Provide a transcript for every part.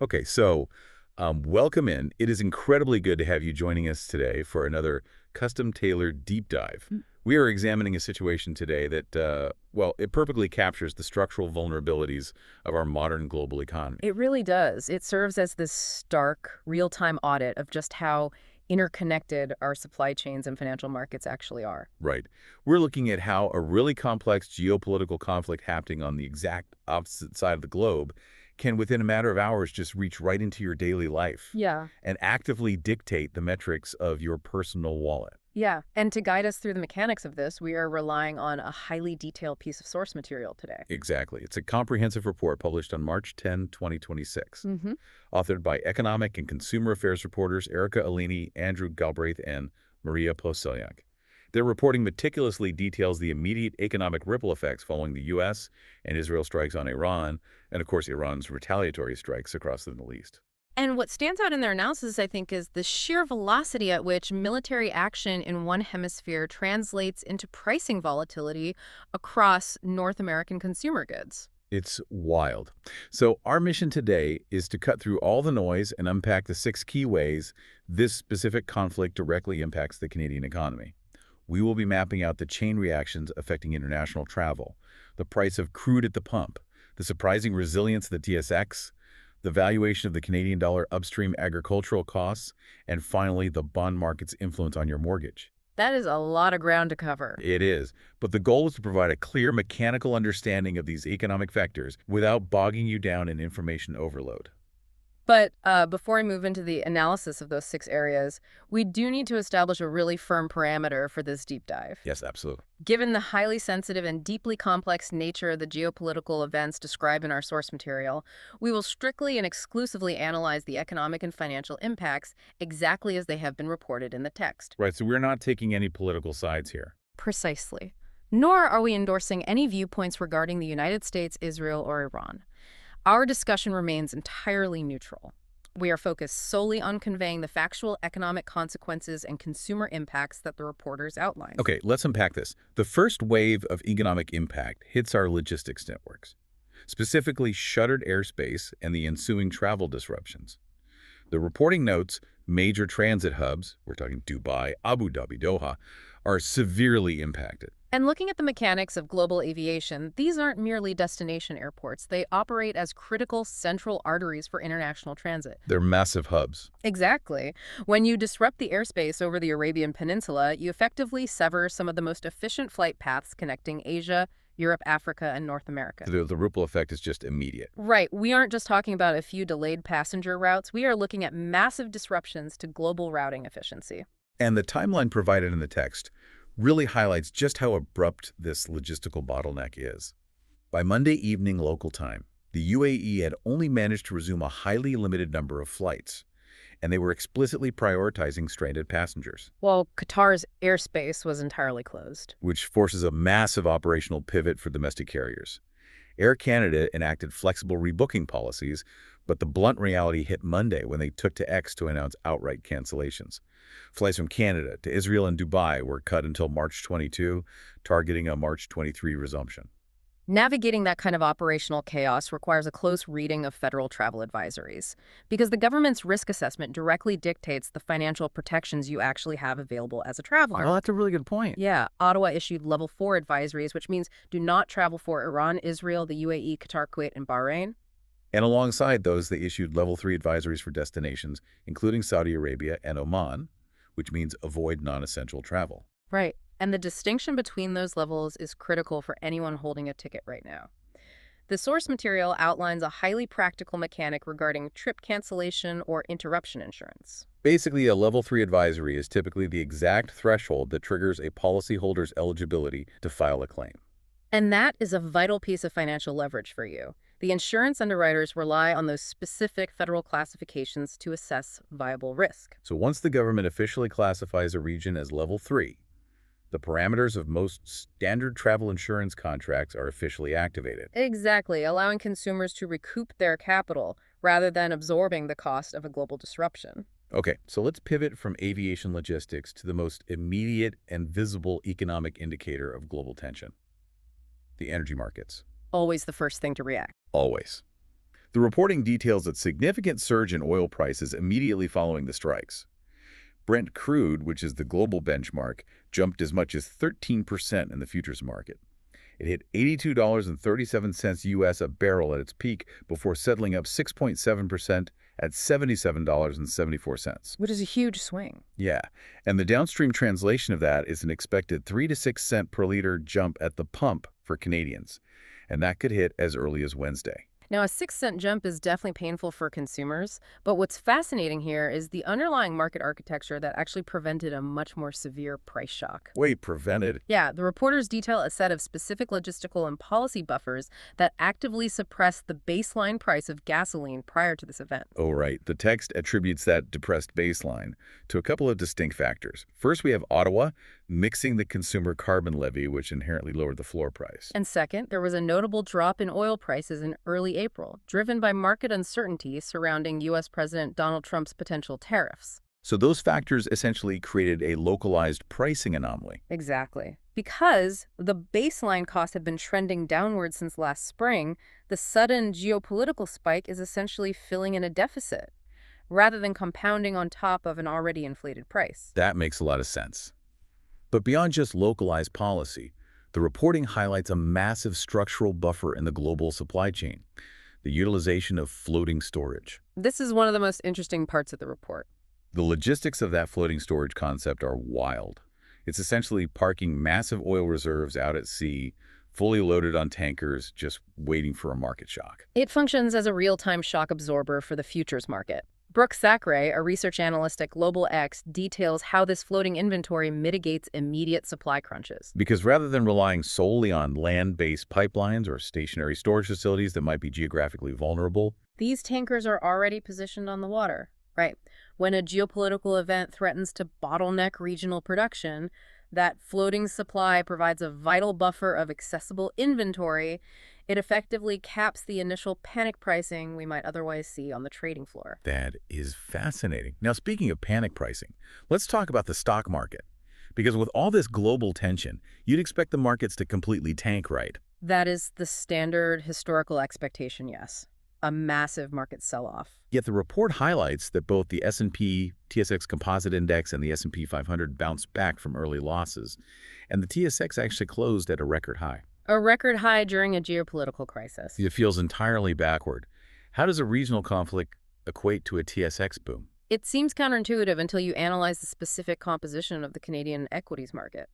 Okay, so welcome in. It is incredibly good to have you joining us today for another custom-tailored deep dive. Mm. We are examining a situation today that, well, it perfectly captures the structural vulnerabilities of our modern global economy. It really does. It serves as this stark, real-time audit of just how interconnected our supply chains and financial markets actually are. Right. We're looking at how a really complex geopolitical conflict happening on the exact opposite side of the globe can, within a matter of hours, just reach right into your daily life Yeah. and actively dictate the metrics of your personal wallet. Yeah. And to guide us through the mechanics of this, we are relying on a highly detailed piece of source material today. Exactly. It's a comprehensive report published on March 10, 2026, Mm-hmm. authored by economic and consumer affairs reporters Erica Alini, Andrew Galbraith, and Maria Poseliak. Their reporting meticulously details the immediate economic ripple effects following the U.S. and Israel strikes on Iran, and of course Iran's retaliatory strikes across the Middle East. And what stands out in their analysis, I think, is the sheer velocity at which military action in one hemisphere translates into pricing volatility across North American consumer goods. It's wild. So our mission today is to cut through all the noise and unpack the 6 key ways this specific conflict directly impacts the Canadian economy. We will be mapping out the chain reactions affecting international travel, the price of crude at the pump, the surprising resilience of the TSX, the valuation of the Canadian dollar upstream agricultural costs, and finally, the bond market's influence on your mortgage. That is a lot of ground to cover. It is, but the goal is to provide a clear mechanical understanding of these economic factors without bogging you down in information overload. But before I move into the analysis of those 6 areas, we do need to establish a really firm parameter for this deep dive. Yes, absolutely. Given the highly sensitive and deeply complex nature of the geopolitical events described in our source material, we will strictly and exclusively analyze the economic and financial impacts exactly as they have been reported in the text. Right, so we're not taking any political sides here. Precisely. Nor are we endorsing any viewpoints regarding the United States, Israel, or Iran. Our discussion remains entirely neutral. We are focused solely on conveying the factual economic consequences and consumer impacts that the reporters outlined. Okay, let's unpack this. The first wave of economic impact hits our logistics networks, specifically shuttered airspace and the ensuing travel disruptions. The reporting notes major transit hubs, we're talking Dubai, Abu Dhabi, Doha, are severely impacted. And looking at the mechanics of global aviation, these aren't merely destination airports. They operate as critical central arteries for international transit. They're massive hubs. Exactly. When you disrupt the airspace over the Arabian Peninsula, you effectively sever some of the most efficient flight paths connecting Asia, Europe, Africa, and North America. The ripple effect is just immediate. Right. We aren't just talking about a few delayed passenger routes. We are looking at massive disruptions to global routing efficiency. And the timeline provided in the text really highlights just how abrupt this logistical bottleneck is. By Monday evening local time, the UAE had only managed to resume a highly limited number of flights, and they were explicitly prioritizing stranded passengers, While Qatar's airspace was entirely closed. which forces a massive operational pivot for domestic carriers. Air Canada enacted flexible rebooking policies, but the blunt reality hit Monday when they took to X to announce outright cancellations. Flights from Canada to Israel and Dubai were cut until March 22, targeting a March 23 resumption. Navigating that kind of operational chaos requires a close reading of federal travel advisories, because the government's risk assessment directly dictates the financial protections you actually have available as a traveler. Oh, that's a really good point. Yeah, Ottawa issued level 4 advisories, which means do not travel for Iran, Israel, the UAE, Qatar, Kuwait, and Bahrain. And alongside those, they issued level 3 advisories for destinations, including Saudi Arabia and Oman, which means avoid non-essential travel. Right. And the distinction between those levels is critical for anyone holding a ticket right now. The source material outlines a highly practical mechanic regarding trip cancellation or interruption insurance. Basically, a level 3 advisory is typically the exact threshold that triggers a policyholder's eligibility to file a claim. And that is a vital piece of financial leverage for you. The insurance underwriters rely on those specific federal classifications to assess viable risk. So once the government officially classifies a region as level 3, the parameters of most standard travel insurance contracts are officially activated. Exactly, allowing consumers to recoup their capital rather than absorbing the cost of a global disruption. Okay, so let's pivot from aviation logistics to the most immediate and visible economic indicator of global tension: the energy markets. Always the first thing to react. Always. The reporting details a significant surge in oil prices immediately following the strikes. Brent crude, which is the global benchmark, jumped as much as 13% in the futures market. It hit $82.37 US a barrel at its peak before settling up 6.7% at $77.74. Which is a huge swing. Yeah, and the downstream translation of that is an expected 3 to 6 cent per liter jump at the pump for Canadians, and that could hit as early as Wednesday. Now, a 6-cent jump is definitely painful for consumers, but what's fascinating here is the underlying market architecture that actually prevented a much more severe price shock. Wait, prevented? Yeah, the reporters detail a set of specific logistical and policy buffers that actively suppress the baseline price of gasoline prior to this event. Oh, right. The text attributes that depressed baseline to a couple of distinct factors. First, we have Ottawa mixing the consumer carbon levy, which inherently lowered the floor price. And second, there was a notable drop in oil prices in early April, driven by market uncertainty surrounding U.S. President Donald Trump's potential tariffs. So those factors essentially created a localized pricing anomaly. Exactly. Because the baseline costs have been trending downward since last spring, the sudden geopolitical spike is essentially filling in a deficit, rather than compounding on top of an already inflated price. That makes a lot of sense. But beyond just localized policy, the reporting highlights a massive structural buffer in the global supply chain, the utilization of floating storage. This is one of the most interesting parts of the report. The logistics of that floating storage concept are wild. It's essentially parking massive oil reserves out at sea, fully loaded on tankers, just waiting for a market shock. It functions as a real-time shock absorber for the futures market. Brooke Thackeray, a research analyst at Global X, details how this floating inventory mitigates immediate supply crunches. Because rather than relying solely on land-based pipelines or stationary storage facilities that might be geographically vulnerable, these tankers are already positioned on the water, right? When a geopolitical event threatens to bottleneck regional production, that floating supply provides a vital buffer of accessible inventory. It effectively caps the initial panic pricing we might otherwise see on the trading floor. that is fascinating. Now, speaking of panic pricing, let's talk about the stock market. Because with all this global tension, you'd expect the markets to completely tank, right? That is the standard historical expectation, yes. A massive market sell-off. Yet the report highlights that both the S&P TSX Composite Index and the S&P 500 bounced back from early losses, and the TSX actually closed at a record high. A record high during a geopolitical crisis. It feels entirely backward. How does a regional conflict equate to a TSX boom? It seems counterintuitive until you analyze the specific composition of the Canadian equities market.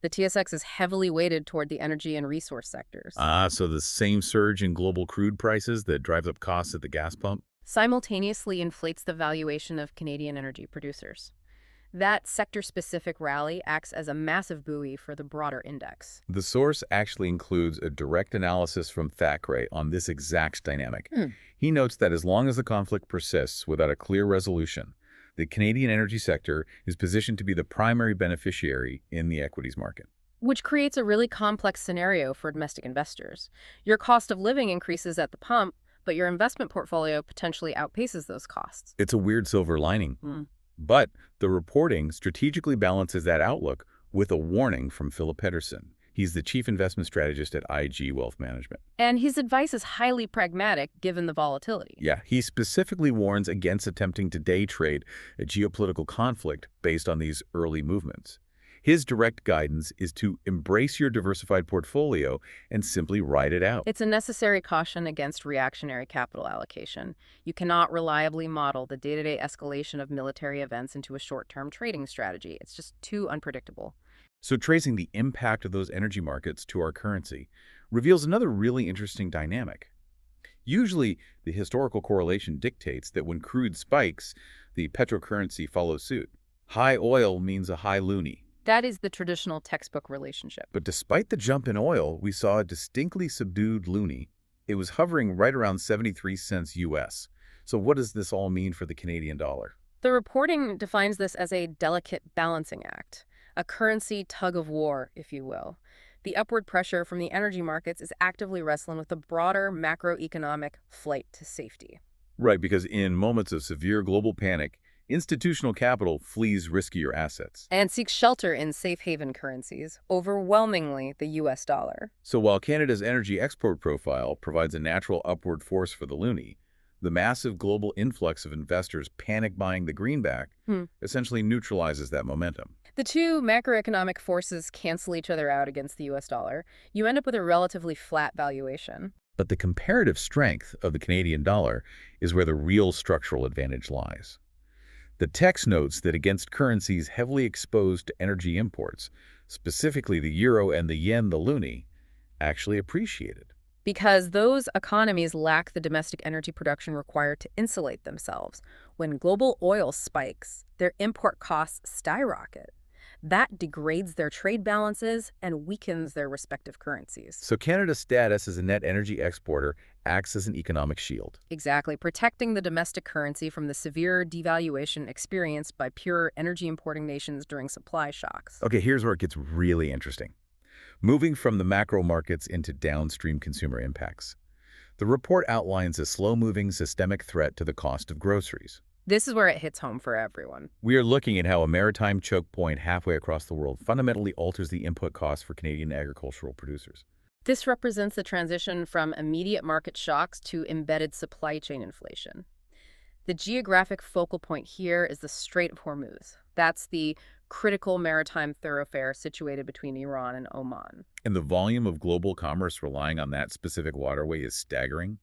The TSX is heavily weighted toward the energy and resource sectors. So the same surge in global crude prices that drives up costs at the gas pump? Simultaneously inflates the valuation of Canadian energy producers. That sector-specific rally acts as a massive buoy for the broader index. The source actually includes a direct analysis from Thackeray on this exact dynamic. He notes that as long as the conflict persists without a clear resolution, the Canadian energy sector is positioned to be the primary beneficiary in the equities market. Which creates a really complex scenario for domestic investors. Your cost of living increases at the pump, but your investment portfolio potentially outpaces those costs. It's a weird silver lining. But the reporting strategically balances that outlook with a warning from Philip Pedersen. He's the chief investment strategist at IG Wealth Management. And his advice is highly pragmatic given the volatility. Yeah, he specifically warns against attempting to day trade a geopolitical conflict based on these early movements. His direct guidance is to embrace your diversified portfolio and simply ride it out. It's a necessary caution against reactionary capital allocation. You cannot reliably model the day-to-day escalation of military events into a short-term trading strategy. It's just too unpredictable. So tracing the impact of those energy markets to our currency reveals another really interesting dynamic. Usually, the historical correlation dictates that when crude spikes, the petrocurrency follows suit. High oil means a high loonie. That is the traditional textbook relationship. But despite the jump in oil, we saw a distinctly subdued loonie. It was hovering right around 73 cents US. So what does this all mean for the Canadian dollar? The reporting defines this as a delicate balancing act, a currency tug of war, if you will. The upward pressure from the energy markets is actively wrestling with the broader macroeconomic flight to safety. Right, because in moments of severe global panic, Institutional capital flees riskier assets. And seeks shelter in safe haven currencies, overwhelmingly the US dollar. So while Canada's energy export profile provides a natural upward force for the loonie, the massive global influx of investors panic buying the greenback essentially neutralizes that momentum. The two macroeconomic forces cancel each other out against the US dollar. You end up with a relatively flat valuation. But the comparative strength of the Canadian dollar is where the real structural advantage lies. The text notes that against currencies heavily exposed to energy imports, specifically the euro and the yen, the loonie, actually appreciated. Because those economies lack the domestic energy production required to insulate themselves. When global oil spikes, their import costs skyrocket. That degrades their trade balances and weakens their respective currencies. So Canada's status as a net energy exporter acts as an economic shield. Exactly, protecting the domestic currency from the severe devaluation experienced by pure energy importing nations during supply shocks. Okay, here's where it gets really interesting. Moving from the macro markets into downstream consumer impacts. The report outlines a slow-moving systemic threat to the cost of groceries. This is where it hits home for everyone. We are looking at how a maritime choke point halfway across the world fundamentally alters the input costs for Canadian agricultural producers. This represents the transition from immediate market shocks to embedded supply chain inflation. The geographic focal point here is the Strait of Hormuz. That's the critical maritime thoroughfare situated between Iran and Oman. And the volume of global commerce relying on that specific waterway is staggering.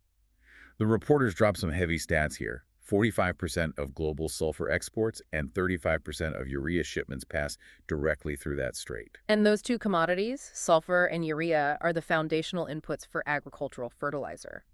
The reporters drop some heavy stats here. 45% of global sulfur exports and 35% of urea shipments pass directly through that strait. And those two commodities, sulfur and urea, are the foundational inputs for agricultural fertilizer.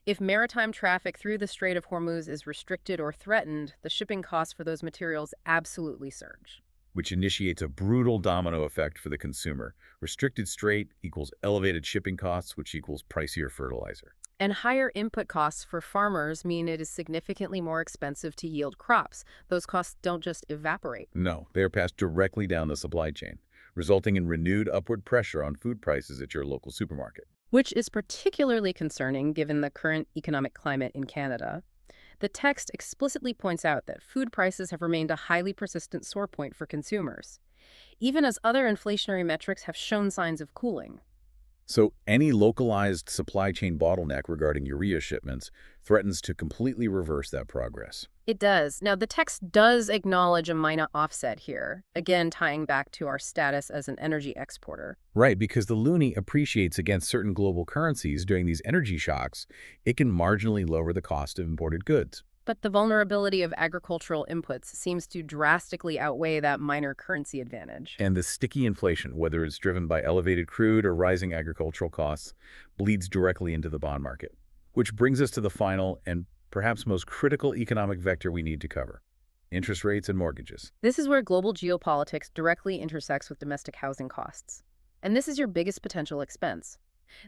If maritime traffic through the Strait of Hormuz is restricted or threatened, the shipping costs for those materials absolutely surge. Which initiates a brutal domino effect for the consumer. Restricted strait equals elevated shipping costs, which equals pricier fertilizer. And higher input costs for farmers mean it is significantly more expensive to yield crops. Those costs don't just evaporate. No, they are passed directly down the supply chain, resulting in renewed upward pressure on food prices at your local supermarket. Which is particularly concerning given the current economic climate in Canada. The text explicitly points out that food prices have remained a highly persistent sore point for consumers, even as other inflationary metrics have shown signs of cooling. So any localized supply chain bottleneck regarding urea shipments threatens to completely reverse that progress. It does. Now, the text does acknowledge a minor offset here, again tying back to our status as an energy exporter. Right, because the loonie appreciates against certain global currencies during these energy shocks, it can marginally lower the cost of imported goods. But the vulnerability of agricultural inputs seems to drastically outweigh that minor currency advantage. And the sticky inflation, whether it's driven by elevated crude or rising agricultural costs, bleeds directly into the bond market. Which brings us to the final and perhaps most critical economic vector we need to cover: interest rates and mortgages. This is where global geopolitics directly intersects with domestic housing costs. And this is your biggest potential expense.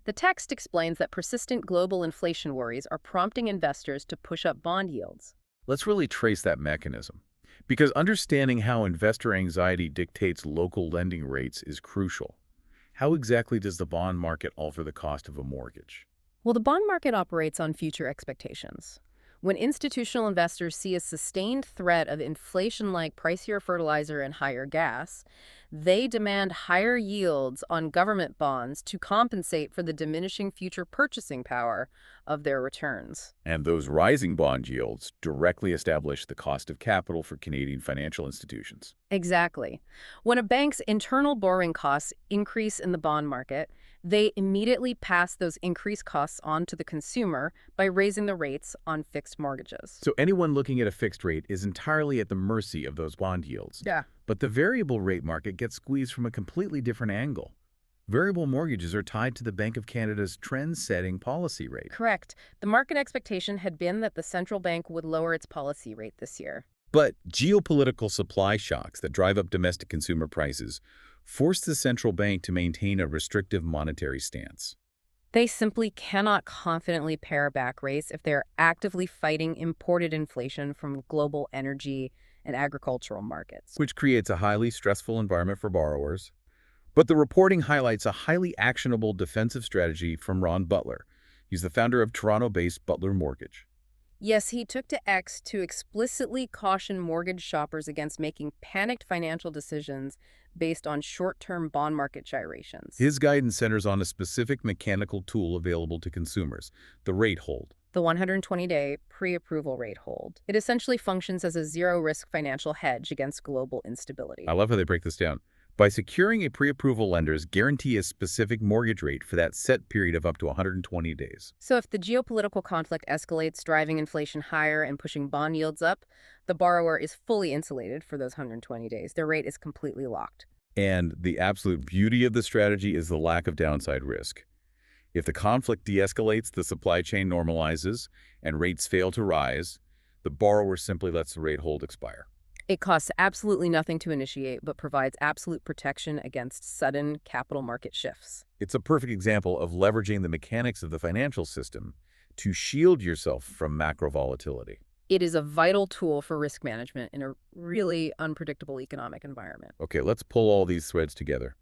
The text explains that persistent global inflation worries are prompting investors to push up bond yields. Let's really trace that mechanism, because understanding how investor anxiety dictates local lending rates is crucial. How exactly does the bond market alter the cost of a mortgage? Well, the bond market operates on future expectations. When institutional investors see a sustained threat of inflation-like pricier fertilizer and higher gas, they demand higher yields on government bonds to compensate for the diminishing future purchasing power of their returns. And those rising bond yields directly establish the cost of capital for Canadian financial institutions. Exactly. When a bank's internal borrowing costs increase in the bond market, they immediately pass those increased costs on to the consumer by raising the rates on fixed mortgages. So anyone looking at a fixed rate is entirely at the mercy of those bond yields. Yeah. But the variable rate market gets squeezed from a completely different angle. Variable mortgages are tied to the Bank of Canada's trend-setting policy rate. Correct. The market expectation had been that the central bank would lower its policy rate this year. But geopolitical supply shocks that drive up domestic consumer prices force the central bank to maintain a restrictive monetary stance. They simply cannot confidently pare back rates if they're actively fighting imported inflation from global energy and agricultural markets. Which creates a highly stressful environment for borrowers. But the reporting highlights a highly actionable defensive strategy from Ron Butler. He's the founder of Toronto-based Butler Mortgage. Yes, he took to X to explicitly caution mortgage shoppers against making panicked financial decisions based on short-term bond market gyrations. His guidance centers on a specific mechanical tool available to consumers, the rate hold. The 120-day pre-approval rate hold. It essentially functions as a zero-risk financial hedge against global I instability. love how they break this down. By securing a pre-approval lenders guarantee a specific mortgage rate for that set period of up to 120 days. So if the geopolitical conflict escalates, driving inflation higher and pushing bond yields up, the borrower is fully insulated for those 120 days. Their rate is completely locked. And the absolute beauty of the strategy is the lack of downside risk. If the conflict de-escalates, the supply chain normalizes, and rates fail to rise, the borrower simply lets the rate hold expire. It costs absolutely nothing to initiate, but provides absolute protection against sudden capital market shifts. It's a perfect example of leveraging the mechanics of the financial system to shield yourself from macro volatility. It is a vital tool for risk management in a really unpredictable economic environment. Okay, let's pull all these threads together.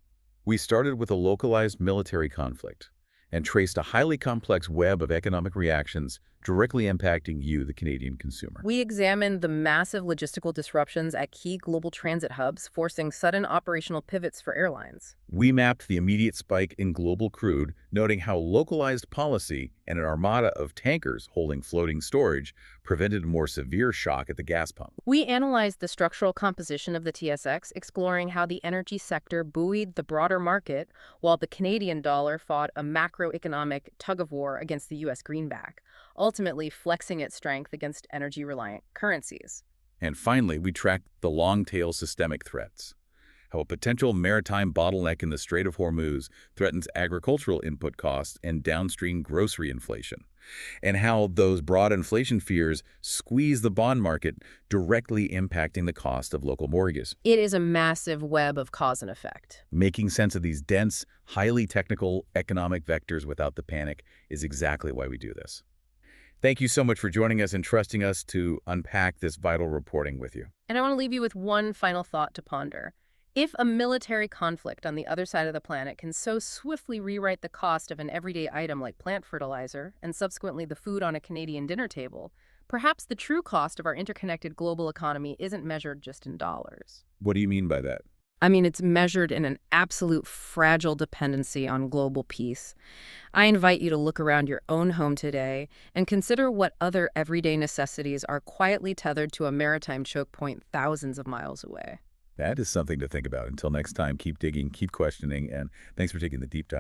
We started with a localized military conflict and traced a highly complex web of economic reactions directly impacting you, the Canadian consumer. We examined the massive logistical disruptions at key global transit hubs, forcing sudden operational pivots for airlines. We mapped the immediate spike in global crude, noting how localized policy and an armada of tankers holding floating storage prevented a more severe shock at the gas pump. We analyzed the structural composition of the TSX, exploring how the energy sector buoyed the broader market, while the Canadian dollar fought a macroeconomic tug-of-war against the U.S. greenback, ultimately flexing its strength against energy-reliant currencies. And finally, we tracked the long-tail systemic threats, how a potential maritime bottleneck in the Strait of Hormuz threatens agricultural input costs and downstream grocery inflation, and how those broad inflation fears squeeze the bond market, directly impacting the cost of local mortgages. It is a massive web of cause and effect. Making sense of these dense, highly technical economic vectors without the panic is exactly why we do this. Thank you so much for joining us and trusting us to unpack this vital reporting with you. And I want to leave you with one final thought to ponder. If a military conflict on the other side of the planet can so swiftly rewrite the cost of an everyday item like plant fertilizer, and subsequently the food on a Canadian dinner table, perhaps the true cost of our interconnected global economy isn't measured just in dollars. What do you mean by that? I mean, it's measured in an absolute fragile dependency on global peace. I invite you to look around your own home today and consider what other everyday necessities are quietly tethered to a maritime choke point thousands of miles away. That is something to think about. Until next time, keep digging, keep questioning, and thanks for taking the deep dive.